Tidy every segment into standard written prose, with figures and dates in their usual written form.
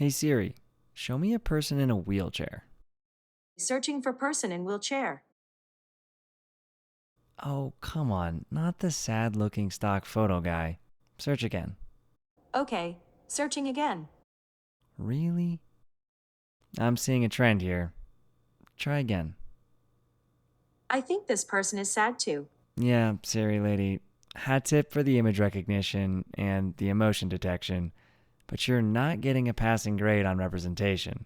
Hey Siri, show me a person in a wheelchair. Searching for person in wheelchair. Oh, come on, not the sad looking stock photo guy. Search again. Okay, searching again. Really? I'm seeing a trend here. Try again. I think this person is sad too. Yeah, Siri lady. Hat tip for the image recognition and the emotion detection, but you're not getting a passing grade on representation.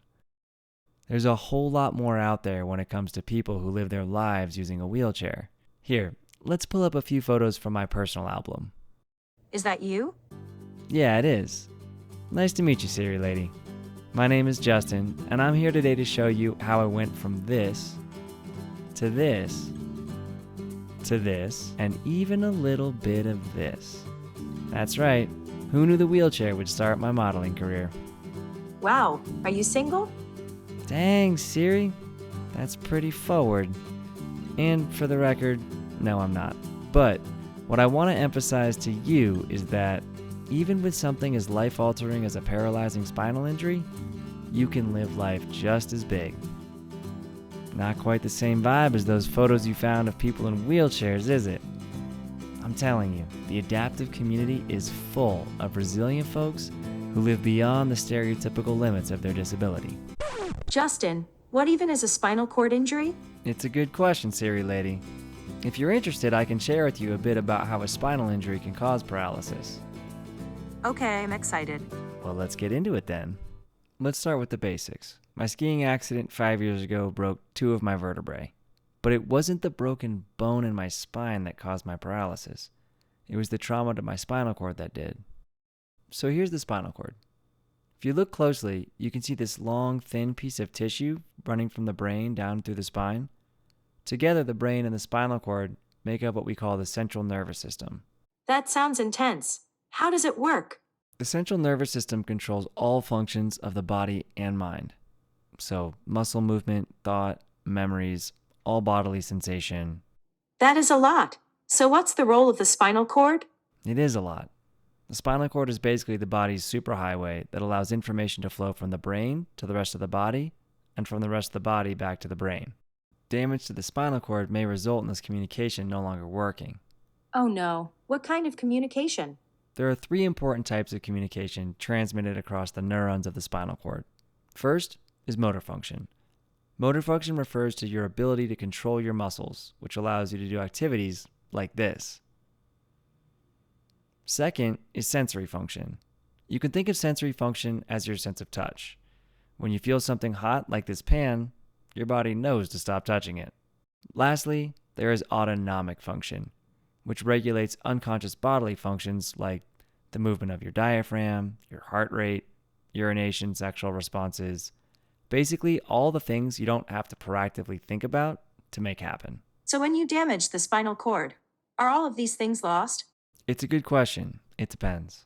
There's a whole lot more out there when it comes to people who live their lives using a wheelchair. Here, let's pull up a few photos from my personal album. Is that you? Yeah, it is. Nice to meet you, Siri lady. My name is Justin, and I'm here today to show you how I went from this to this to this, and even a little bit of this. That's right. Who knew the wheelchair would start my modeling career? Wow, are you single? Dang, Siri. That's pretty forward. And for the record, no, I'm not. But what I want to emphasize to you is that even with something as life-altering as a paralyzing spinal injury, you can live life just as big. Not quite the same vibe as those photos you found of people in wheelchairs, is it? I'm telling you, the adaptive community is full of resilient folks who live beyond the stereotypical limits of their disability. Justin, what even is a spinal cord injury? It's a good question, Siri lady. If you're interested, I can share with you a bit about how a spinal injury can cause paralysis. Okay, I'm excited. Well, let's get into it then. Let's start with the basics. My skiing accident 5 years ago broke 2 of my vertebrae. But it wasn't the broken bone in my spine that caused my paralysis. It was the trauma to my spinal cord that did. So here's the spinal cord. If you look closely, you can see this long, thin piece of tissue running from the brain down through the spine. Together, the brain and the spinal cord make up what we call the central nervous system. That sounds intense. How does it work? The central nervous system controls all functions of the body and mind. So, muscle movement, thought, memories, all bodily sensation. That is a lot. So what's the role of the spinal cord? It is a lot. The spinal cord is basically the body's superhighway that allows information to flow from the brain to the rest of the body and from the rest of the body back to the brain. Damage to the spinal cord may result in this communication no longer working. Oh no, what kind of communication? There are 3 important types of communication transmitted across the neurons of the spinal cord. First is motor function. Motor function refers to your ability to control your muscles, which allows you to do activities like this. Second is sensory function. You can think of sensory function as your sense of touch. When you feel something hot like this pan, your body knows to stop touching it. Lastly, there is autonomic function, which regulates unconscious bodily functions like the movement of your diaphragm, your heart rate, urination, sexual responses. Basically, all the things you don't have to proactively think about to make happen. So when you damage the spinal cord, are all of these things lost? It's a good question. It depends.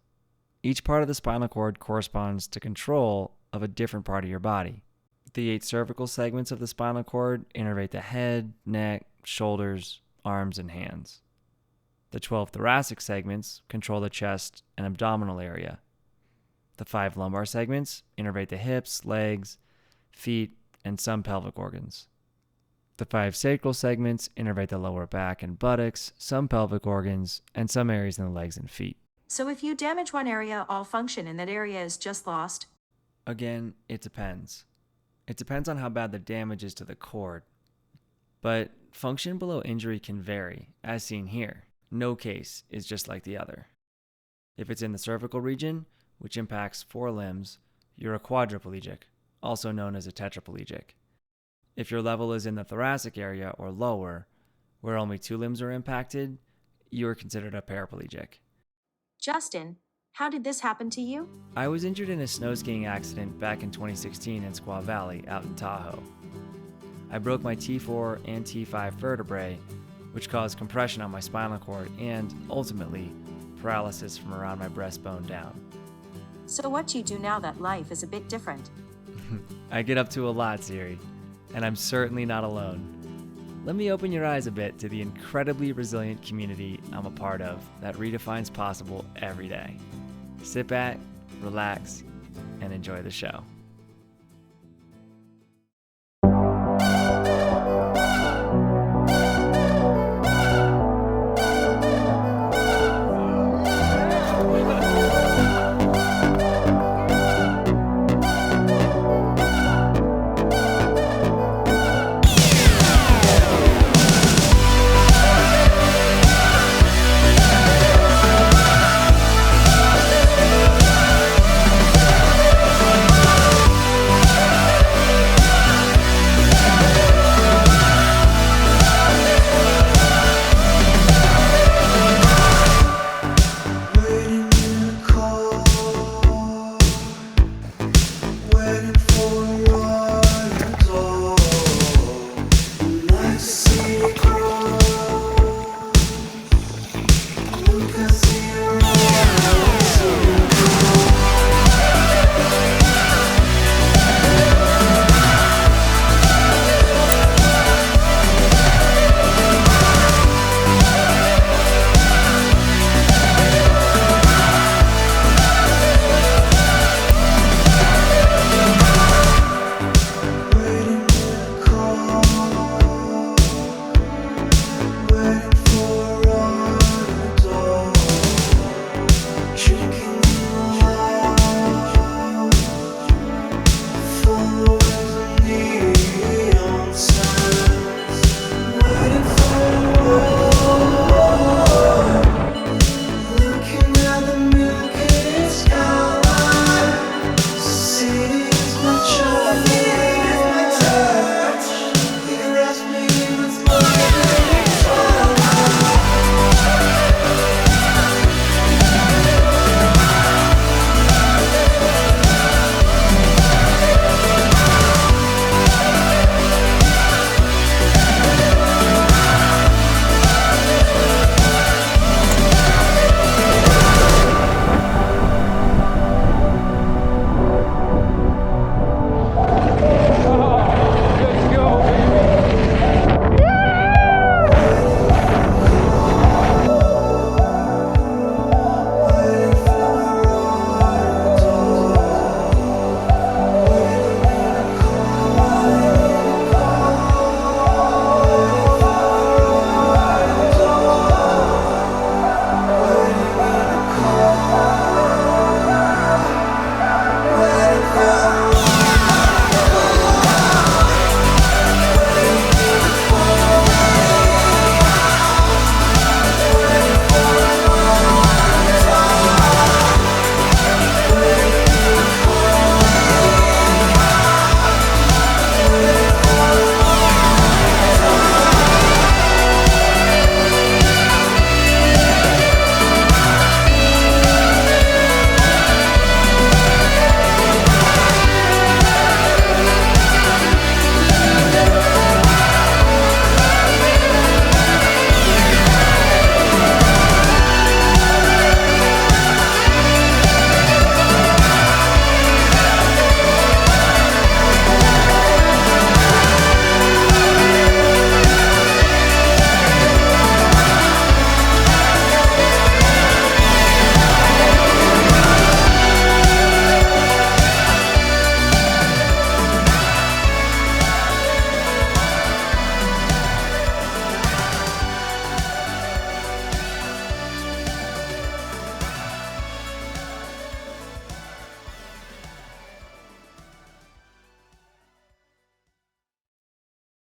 Each part of the spinal cord corresponds to control of a different part of your body. The 8 cervical segments of the spinal cord innervate the head, neck, shoulders, arms, and hands. The 12 thoracic segments control the chest and abdominal area. The 5 lumbar segments innervate the hips, legs, feet, and some pelvic organs. The 5 sacral segments innervate the lower back and buttocks, some pelvic organs, and some areas in the legs and feet. So if you damage one area, all function in that area is just lost? Again, it depends. It depends on how bad the damage is to the cord. But function below injury can vary, as seen here. No case is just like the other. If it's in the cervical region, which impacts 4 limbs, you're a quadriplegic, also known as a tetraplegic. If your level is in the thoracic area or lower, where only 2 limbs are impacted, you are considered a paraplegic. Justin, how did this happen to you? I was injured in a snow skiing accident back in 2016 in Squaw Valley out in Tahoe. I broke my T4 and T5 vertebrae, which caused compression on my spinal cord and, ultimately, paralysis from around my breastbone down. So what do you do now that life is a bit different? I get up to a lot, Siri, and I'm certainly not alone. Let me open your eyes a bit to the incredibly resilient community I'm a part of that redefines possible every day. Sit back, relax, and enjoy the show.